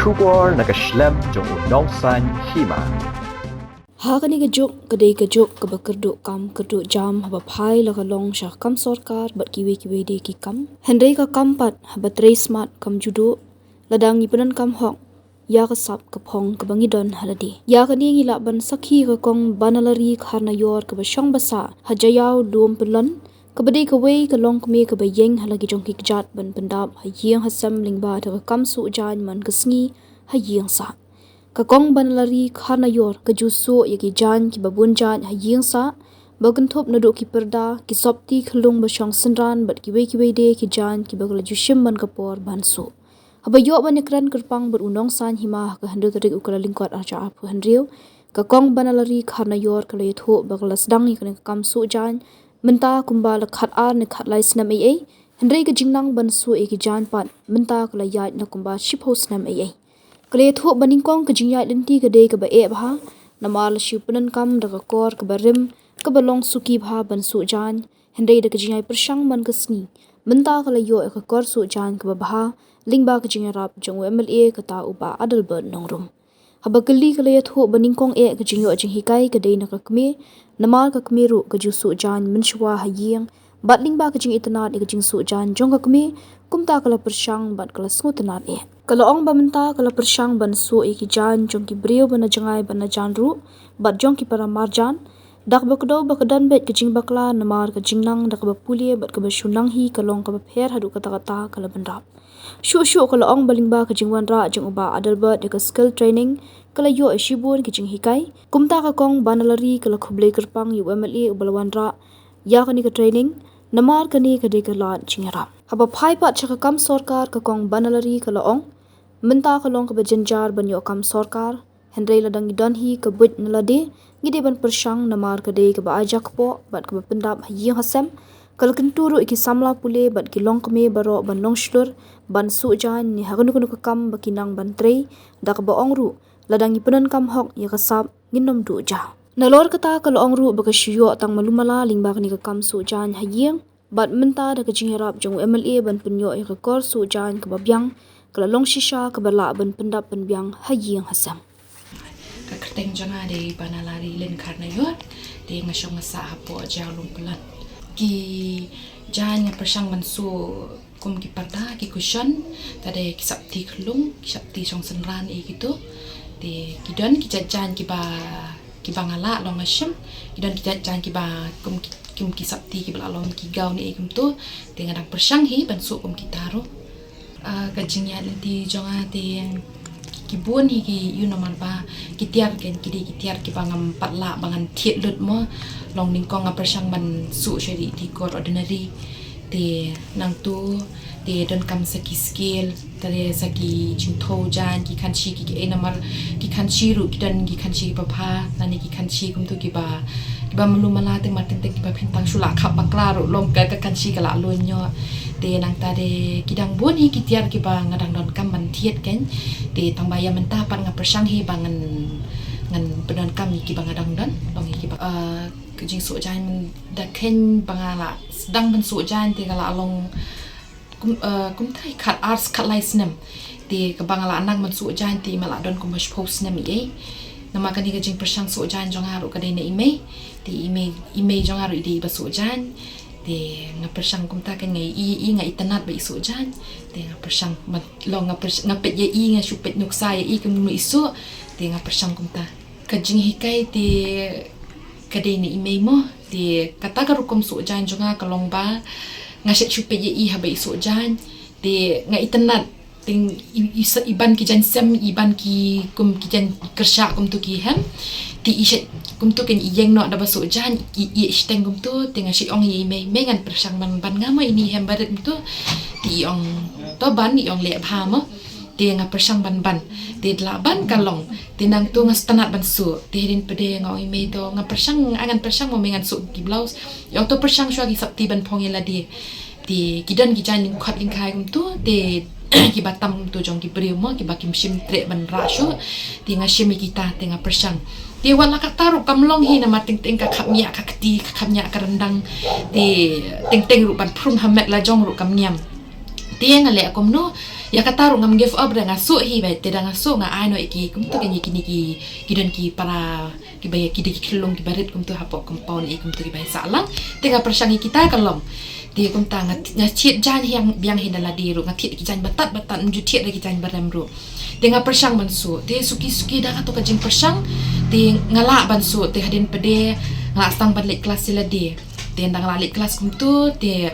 Shubor nakaslem jong unong san hima. Hakani gajuk kadai gajuk kabakerduk kam kerduk jam haba phai laga long syah kam sorkar bat kiwe de ki kam hendai ka kam pat haba trei smart kam judo ladang ipunan kam hok ya ka sap ka phong ka bangidon haladi ya ka ni ngila ban sakhi ka kong banalari kharna yor ka bashong basa hajayaw dum pelon kabadi ka wei ka long kme ka bayeng halagi jong ki jat ban pendap hayeng hasam lingba ta kam su jan man kasngi hayeng sa kakong banalari kharna yor ka juso yaki jan ki babun jan hayeng sa bagan thop na do ki perda ki sopti khlung ba shong sanran bat ki wei de ki jan ki bagla jushim man ka por bansu haba yo ban ekran kerpang ber unong san hima ka handu tarik ukala lingkot acha apu handriu kakong banalari kharna yor ka le tho bagla sedang ni kan kam su jan menta kumba la khat ar ne khat lai snam ai handrei ka jingnang bansu e ki jan pat menta ka la yat na kumba ship ho snam ai kale tho baning kong ka jingya denti ka de ka ba e bha namal shipunan kam da ka kor ka barim ka balong suki bha ban su jan hendai da ka jingya persang man ka sngi menta ka la yo ka kor su jan ka ba bha lingba ka jingya rap jong MLA ka ta uba adal ber nongrum haba kali ka le tho baning kong e ka jingyo jing hikai ka de na ka kme namal ka kme ru ka ju su jan minshwa hayeng batling ba ka jing itanat ka jing su jan jong ka kme kumta kala persang bat kala smutanat e kala ong bamenta kala persang ban su e ki jan jong ki brio bana jangai bana jan ru bat jong ki para marjan dak bakdo bakadan bet ki jing bakla namar ka jingnang dak ba pulie bat ka ba shunang hi kalong ka ba pher hadu kata kata kala bandap shu kala ong balingba ka jingwan ra jong uba adalba de ka skill training kala yo e shibun ki jing hikai kumta ka kong banalari kala khuble kerpang yu MLA ubalwan ra ya kani ka training namar kani ka de ka lan chingra haba phai pat chaka kam sarkar ka kong banalari kala ong menta ka long ka ba janjar banyo kam sarkar hendrei ladang idon hi ka but nalade ngide ban persang namar ka de ka ba ajak po bat ka ba pendap hi hasam kal kenturu iki samla pule bat ki long kme baro ban long shlur ban su jan ni haganu ka kam bakinang ban trei dak ba ongru ladang ipunan kam hok ya ka sap nginom du ja nalor kata kal ongru ba ka shiyo tang malumala lingba ni ka kam su jan hayeng bat menta da ka jingharap jong MLA ban punyo ya ka kor su jan ka babyang kala long shisha ka bala ban pendap ban byang hayeng hasam ka kerteng janga de banalari len karna yot de ngasong ngasa hapo jaw lung pelan ki jan nga persang bansu kum ki parda ki cushion tade ki sapti khlung ki sapti song senran e gitu de ki don ki jajan ki bangala long ashim ki don ki jajan ki ba kum ki sapti ki bala long ki gaun e kum tu de ngadang persang hi bansu kum ki taru ka jingya di jonga de kibun hi ki yunaman ba kitiar ken kidi kitiar ki bangam patla bangan thiet lut mo long ning kong persang ban su sheri di kor ordinary te nang tu te don kam saki skill tare saki jingtho jan ki khanchi ki enamar ki khanchi ru ki dan ki khanchi pa pha nani ki khanchi kum tu ki ba malumala te maten te ki ba phintang shula khap bakla ru lom ka khanchi kala lonyo te nang ta de kidang bon hi kitiar ki ba ngadang don kam ban thiet ken te tambaya menta pan nga persang hi bangan ngan pedan kam ki bang ngadang don long ki ba kejing so jan da ken bangala sedang ban so jan te kala long kum thai khat arts khat lai snam te ka bangala anak man so jan te mala don kum bash post nam e nama kani kejing persang so jan jong haru ka de ne email te email jong haru ide ba so jan te nga persang kum ta kan ngai i nga itanat ba isu jan te nga persang long nga pet ye i nga shupet nuksa ye i kum nu isu te nga persang kum ta kajing hikai te kade ni email mo te kata ka rukom so jan jonga kalong ba nga shupet ye i ha ba isu jan te nga itanat ting iban ki jan sem iban ki kum ki jan kersha kum tu ki hem ti ishet kum tu ken iyeng no da baso jan i steng kum tu tinga shi ong yi me ngan persang ban ngama ini hem badet tu ti ong to ban ni ong le bha mo ti nga persang ban ti la ban kalong ti nang tu nga stanat ban su ti rin pede nga ong me to nga persang angan persang mo mengan su ki blouse yong to persang shwa ki sapti ban phong yela di ti kidan ki jan ning khat ling khai kum tu ti ki batam tu jong ki brio mo ki bakim shim tre ban rashu ti nga shimi kita ti nga persang ti wala ka taru kamlong hi na mating ting ka khamya ka kti ka khamya ka rendang ti ting ru ban phrum hamet la jong ru kamnyam ti nga le akom no ya kata ngam give up dengan so hi bai te dengan so nga ai no iki kum tu kenyi kini ki dan ki para ki bai ki de ki kelong ki barit kum tu hapok compound kum tu ki bai salang tengah persangi kita kalong dia kum ta nga chiet jan yang biang hindala di ru nga thiet ki jan batat ju thiet ki jan baram ru tengah persang bansu te suki dah atau kajing persang te ngala bansu te hadin pede nga stang balik kelas sila dia te ndang lalik kelas kum tu te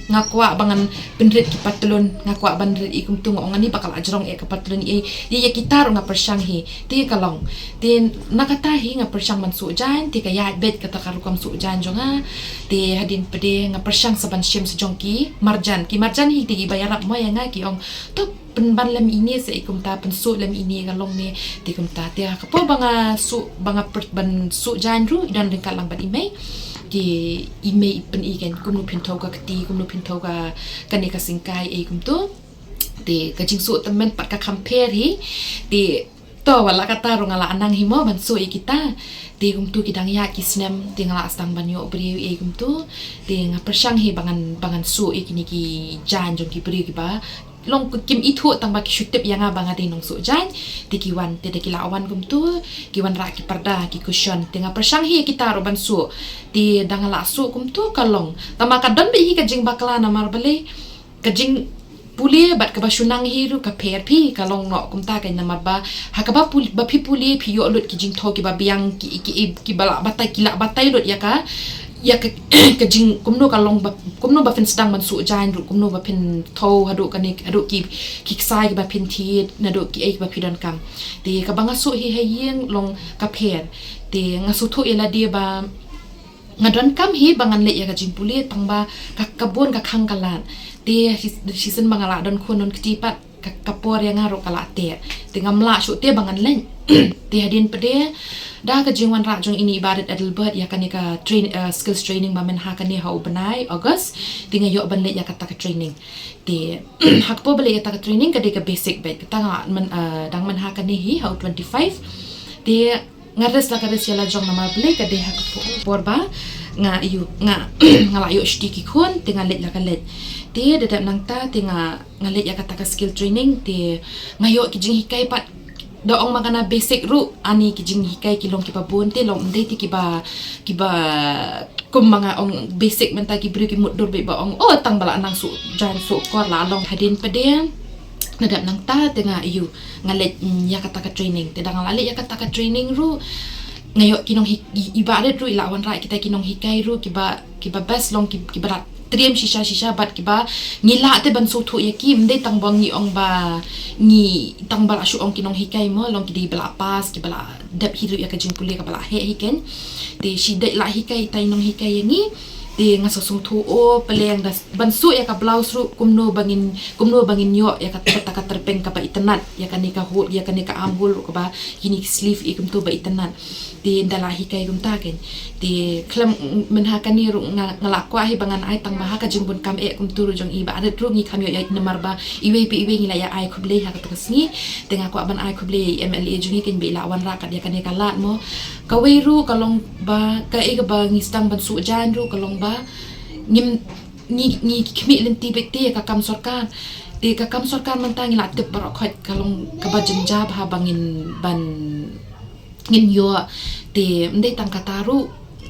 ngakwa bangan pendrit ki patulun ngakwa bandrit ikum tu ngong ni bakal ajrong e ka patulun e ya kita ro nga persang hi te kalong te nakata hi nga persang bansu jan te ka ya bet kata karukam su jan jonga te hadin pede nga persang saban shim sejongki marjan hi te bayarap mo ya nga ki ong top penban lam ini sa ikum ta pensu lam ini kalong ni te kum ta te ka po banga su banga ban su jan ru dan dengkal lang bat imei di email pen ikan kumnu pinto ka kati kumnu pinto ka kane ka singkai kum tu di kajing su temen pat ka compare hi di to wala kata ro ngala anang himo ban su kita di kum tu kidang ya kisnem di ngala astang banyo beri kum tu di nga persang hi bangan su kini ki jan jong ki beri ki ba long kim itu tamba ki shutip yang abang ada nong su jan di kiwan te de kilawan kum tu kiwan ra ki parda ki cushion tengah persang hi kita ro ban su di dangala su kum tu kalong tama kadon be hi kajing bakla namar bale kajing puli bat ka basunang hiru ka per pi kalong no kum ta kai namar ba hakaba puli ba pi puli pi yo lut kijing tho ki ba biang ki bala batai kila batai lut ya ka kajing kumno kalong kumno ba fin stang man su jan ru kumno ba pin tho hadu kanik hadu ki sai ba pin thi na do ki ai ba pidan kam te ka banga su hi hayeng long ka pher te nga su tho ela dia ba ngadon kam hi bangan le ya kajing puli tangba ka kabon ka khangkalan te season mangala don konon ketipat ka kapor yang ngaro kala te ngamla su te bangan len te hadin pede dah ka jingwan ra jong ini ibadat Adelbert ya kan ka skills training ba men ha kan ha ubanai August tinga yo ban le ya kata ka training te hak po bele kata ka training ka de ka basic bet kata man dang man ha kan hi how 25 te ngares la ka res ya la jong nama bele ka de ha po porba nga yu nga ngala yo stiki khon tinga le la ka let te dadap nang ta tinga ngalet ya kata ka skill training te ngayo ki jing hikai pat doong magana basic ru ani kijing hikai kilong kipabun te long ndai ti kiba kum mga ong basic menta ki bri ki muddur be ba ong tang bala nang su jan su kor la long hadin pede nadap nang ta tenga yu ngalet ya kata ka training te dang lalit ya kata ka training ru ngayo kinong ibadat ru ilawan ra kita kinong hikai ru kiba best long kiba triam shisha bat kiba ngila te ban so thu yaki mde tang bang ni ong ba ni tang bala shu ong kinong hikai mo long ki di bala pas ki bala dap hiru ya ka jing puli ka bala he hiken te shi dai la hikai tai nong hikai ni te ngaso sung thu o peleng das ban su ya ka blouse ru kumno bangin yo ya ka ta terpeng ka ba itenat ya ka ni ka hol ya ka ni ka arm hole ka ba kini sleeve ikum tu ba itenat te ndala hikai kum ta ken te klam men ha ka ni ru ngala kwa hi bangan ai tang ba ha ka jing bun kam kum tu ru jong i ba adat ru ngi kam yo ya namar ba iwe ngila ya ai khuble ha ka tasni te nga kwa ban ai khuble MLA jungi ken be la wan ra ka ya ka ni ka lat mo ka we ru ka long ba ka e ka ba ngi stang ban su jan ru ka long ba ni kmi lenti bekti ka kam sarkar te ka kam sarkar mantangi la tip barok khat kalong ka ba jenjab ha bangin ban ngin yo te ndai tang kataru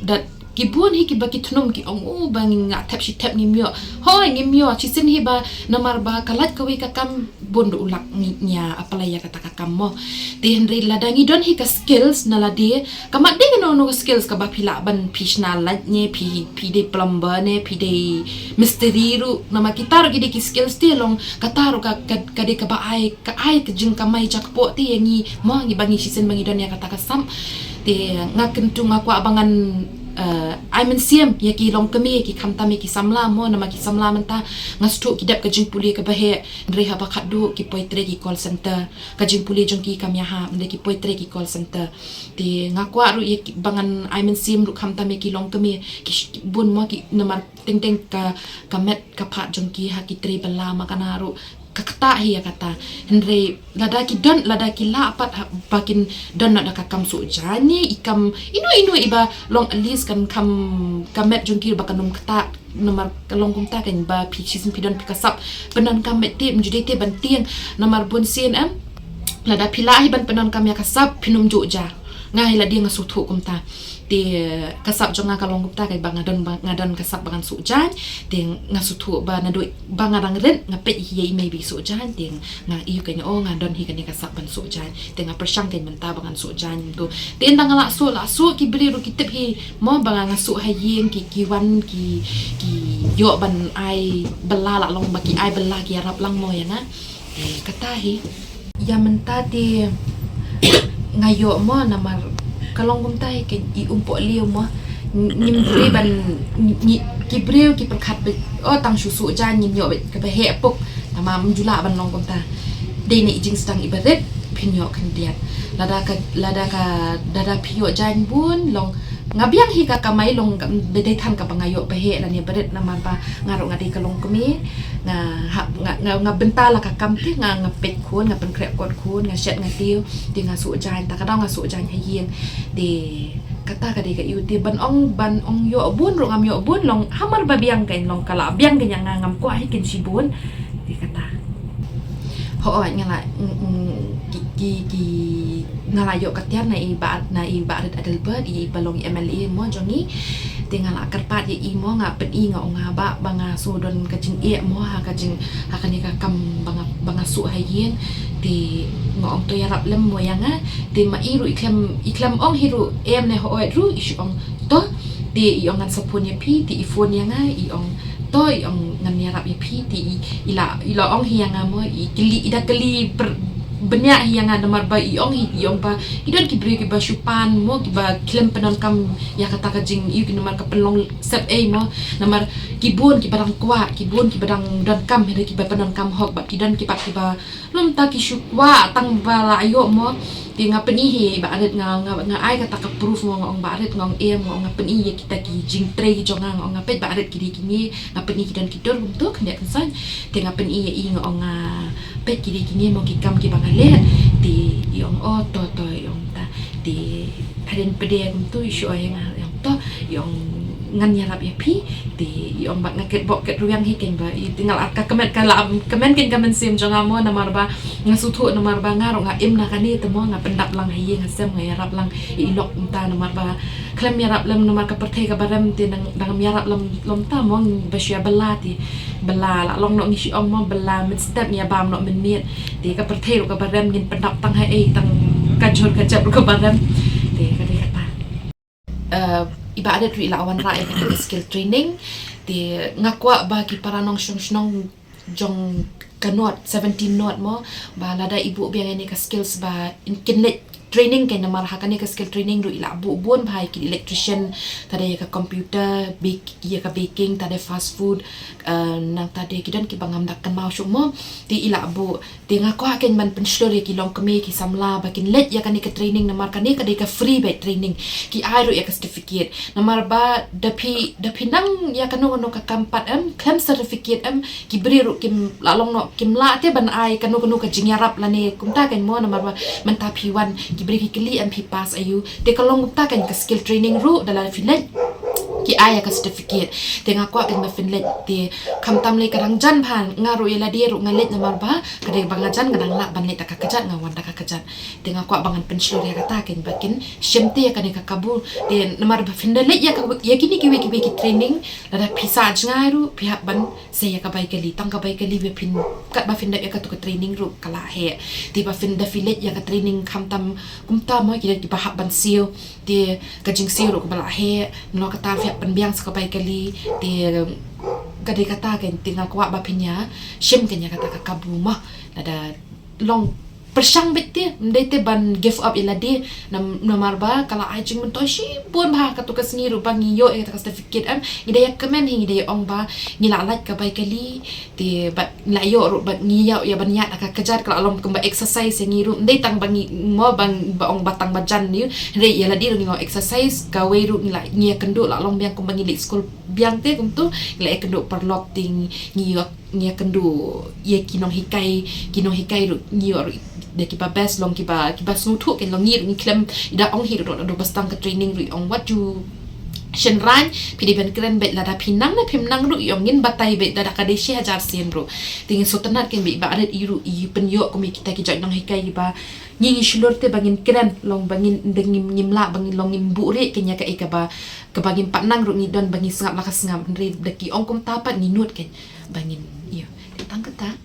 dat kibun hi kibaki thunum ki ong bangin nga tap shi tap ngimyo hoi ngimyo chisin hi ba namar ba kalat kawi ka kam bondo ulak nya apalaya kata ka kam mo te hendri ladangi don hi ka skills na lade kamat ding no skills ka ba phila ban phishna lat nye phi de plumber ne phi de mystery ru nama kitar gi de ki skills te long kataru ka de ka ba ai ka jing kamai jak po te yangi mo ngi bangi chisin bangi don ya kata ka sam te ngaken tu ngaku abangan I mensiam ya ki long kami ki kamtami ki samla mo nama ki samla menta ngastu ki dap ka jing puli ka bahe ndre ha bakat du ki poitre ki call center ka jing puli jong ki kamya ha ndre ki poitre ki call center ti ngakwa ru ya bangan I mensiam ru kamtami ki long kami ki bun mo ki namar ting ka met ka phat jong ki ha ki tre bala makana ru kakata hi ya kata Henry ladaki don ladaki la apat bakin don nak kakam su jani ikam inu iba long at least kan kamet jungkir bakanum kata nomor kalong kumta kan ba pichisin pidon pikasap penan kamet te menjadi te bantiang nomor bonsin lada pilahi ban penan kam ya kasap pinum joja ngai la dia ngasutu kumta di kasap jonga kalong kumta kai bangadon kasap bangan sujan di ngasutu ba na do bangarang ren ngapet hi maybe sujan di nga iu kan ngadon hi kan kasap ban sujan di ngapersang kan menta bangan sujan tu di ndang la su ki beri ru kitip hi mo bangang ngasu hayeng ki wan ki yo ban ai bela la long baki ai bela ki arab lang mo ya nga kata hi ya menta di ngayo mo namar kalong kumtai ke i umpo liu mo nyimbre ban ki breu ki perkhat be tang susu jan nyim yo ke be he puk nama menjula ban long kumta de ni jing stang ibadet pinyo kan dia lada ka dada pio jan bun long ngabiang hi ka kamai long de than ka bangayo be he la ni badet nama pa ngaro ngadi kalong kemi nga bentala ka kamti nga pet khun nga pen krep kot khun nga shet nga tiu ti nga su jan ta ka dong nga su jan hayen de kata ka de ka yu ti ban ong yo bun ro ngam yo bun long hamar ba biang kain long kala biang ke nga ngam ko hi kin si bun ti kata ho nga la ki ngalayo katiar na ibarat adelbert i balong MLA mo jongi tinggal karpat i mo nga pet i nga ba banga sudon kajing mo ha kani ka kam banga su hayen ti ngong to yarap lem mo yanga ti mairu iklam ong hiru ne ho ru isu ong to ti i ongan sapunya pi ti ifon yanga i ong to i ong ngan yarap ya pi ti ila ong hianga mo i keli banyak yang ada marba iong pa idon ki bri ki ba syupan mo ki ba klem penon kam ya kata kajing iu ki nomor ka penlong sep mo nomor kibun ki badang kwa kibun ki badang don kam hede ki ba penon kam hok ba kidon ki pak ki ba lum ta ki syukwa tang bala ayo mo ti ngapen hi ba adet nga ai kata ka proof mo ngong ba adet ngong mo ngapen ya kita ki jing tre ki jonga ngong ngapet ba adet ki di kini ngapen ki don ki dor untuk kandia kansan ti ngapen i ngong pet ki di kini mo ki kam ki bang le di yung to yung ta di parin pede tu isu yang to yung ngan yarap ya pi di yung bak ngaket bok ket ruyang hiken ba tinggal arka kemen kemen sim jonga mo namar ba ngasutu namar ba ngaro nga im na kani temo nga pendap lang haye ngasem nga yarap lang ilok ta namar ba klem yarap lam namar ka perthai ka baram ti nang yarap lam ta mo basya belati bela la long no ngisi om mo bela mit step nya bam no min miet ti ka perthai ka baram ngin pendap tang hai tang kajol kajap ka baram ti ka kata iba ada tu ilawan ra skill training di ngakwa bagi para nong shong jong kanot 17 not mo ba lada ibu biang ini ka skills ba inkinet training kay namar hakani ka skill training ru ila bu bon bhai ki electrician tade ka computer ka baking tade fast food nang tade kidan ki bangam dak kan mau mo ti ila bu ti ngako hakin man penslori ki long kemi ki samla bakin let ya kani ka training namar kani ka de ka free by training ki airu ya ka certificate namar ba dapi nang ya kanu ka kampat claim certificate ki beri ru kim lalong no kim la te ban ai kanu ka jingyarap lani kumta kan mo namar ba mentapi wan kibri kili MP pass ayu te kalong ta kan ka skill training ru dalam Finland ki aya ka certificate te ngakwa kan ma Finland te kamtam le kadang jan phan ngaru ila dia ru ngalet namar ba kadang bangajan kadang la ban le ta ka kajat ngawan ta ka kajat te ngakwa bangan penslur ya kata kan bakin shemte ya kan ka kabul te namar ba Finland le ya kini ki training ada pisa ngaru pihak ban saya ka bai kali tang ka bai kali be pin kat ba Finland ya ka tu ka training ru kala he te ba Finland ya ka training kamtam kumta mo kira di bahap ban siu di kajing siu ro bala he no kata fiat penbiang sakabai kali di kade kata kan tinggal kuat bapinya shem kenya kata kabu mah ada long persang bete ndete ban give up ila di namar ba kala ajing mentoshi pun bah katu kasni ru bang yo kata certificate ida kemen hi ida ong ba ngila lat ka bai kali di ba la yo ru ba ngiya ya ban yat ka kejar kala alom kemba exercise ngiru ndai tang bangi mo bang ba ong batang bajan ni re ya la di ru ngo exercise ka we ru ngila ngia kendu la alom biang kemba ngili school biang te kum tu le kendo perlop ting ngi kendo ye kinong hikai ru ngi or de kiba best long kiba snutu ken long ngi klem ida ong hi do bastang ka training ru ong what you Shen ran pidi ben keren bet lada pinang na pimnang ru yongin batai bet lada kadeshi hajar sien ru tingin sotanat ken be ba adet iru I penyo ko mi kita ki jai nang hikai ba ngi shulur te bangin keren long bangin dengim ngimla bangin long ngimbu re kenya ka ba bangin patnang ru ni don bangin sengap lakas ngam re deki ongkom tapat ni nut ken bangin iya tang kata